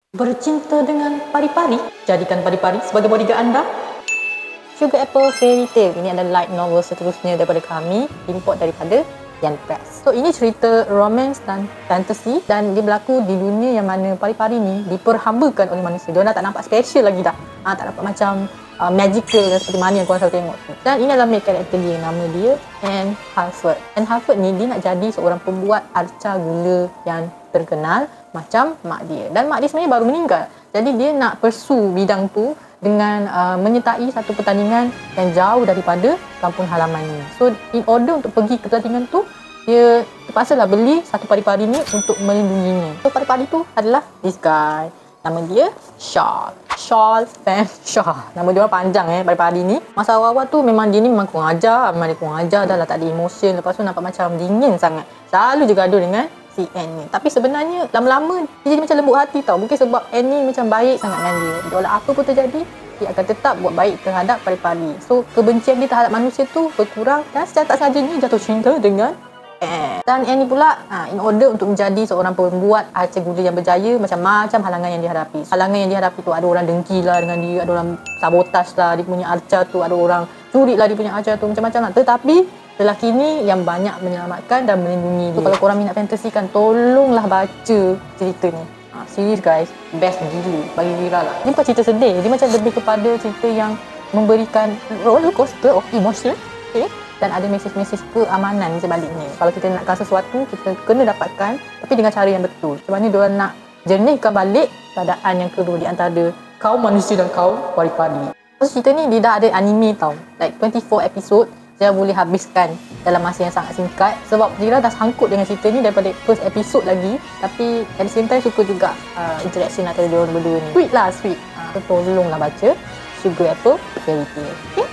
Bercinta dengan pari-pari? Jadikan pari-pari sebagai bodyguard anda. Sugar Apple Fairy Tale. Ini adalah light novel seterusnya daripada kami. Import daripada Yen Press. So, ini cerita romance dan fantasy. Dan dia berlaku di dunia yang mana pari-pari ni diperhambakan oleh manusia. Dia dah tak nampak special lagi dah. Tak nampak macam magical seperti mana yang korang selalu tengok tu. Dan ini adalah main karakter dia. Nama dia Anne Harford. Anne Harford ni dia nak jadi seorang pembuat arca gula yang terkenal macam mak dia. Dan mak dia sebenarnya baru meninggal. Jadi dia nak pursue bidang tu dengan menyertai satu pertandingan yang jauh daripada kampung halaman ni. So in order untuk pergi ke pertandingan tu, dia terpaksalah beli satu pari-pari ni untuk melindunginya. So pari-pari tu adalah this guy. Nama dia Charles Van Shaw. Nama dia orang panjang pari-pari ni. Masa awal-awal tu memang dia ni memang kurang ajar. Memang dia kurang ajar dah lah, tak ada emotion. Lepas tu nampak macam dingin sangat. Selalu je gaduh dengan si Anne ni. Tapi sebenarnya lama-lama dia jadi macam lembut hati tau. Mungkin sebab Anne ni macam baik sangat dengan dia. Walau apa pun terjadi, dia akan tetap buat baik terhadap pari-pari. So kebencian dia terhadap manusia tu berkurang. Dan secara tak sengajanya jatuh cinta dengan Anne. Dan Anne ni pula in order untuk menjadi seorang pembuat arca gula yang berjaya, macam-macam halangan yang dihadapi. Halangan yang dihadapi tu ada orang dengki lah dengan dia, ada orang sabotaj lah dia punya arca tu, ada orang curi lah dia punya arca tu, macam-macam lah. Tetapi lelaki ni yang banyak menyelamatkan dan melindungi dia. So, kalau korang minat fantasy kan, tolonglah baca cerita ni. Serius guys, best gila, bagi Wira lah. Dia bukan cerita sedih, dia macam lebih kepada cerita yang memberikan roller coaster of emotion, dan ada mesej-mesej keamanan di sebaliknya. Kalau kita nakkan sesuatu, kita kena dapatkan, tapi dengan cara yang betul. Macam mana diorang nak jernihkan balik keadaan yang kedua di antara kaum manusia dan kaum pari-pari. So, cerita ni dia dah ada anime tau, like 24 episode. Dia boleh habiskan dalam masa yang sangat singkat. Sebab Wira dah sangkut dengan cerita ni daripada first episode lagi. Tapi at the same time suka juga interaction antara diorang berdua ni. Sweet lah, sweet. So tolonglah baca Sugar Apple Fairy Tale. Okay?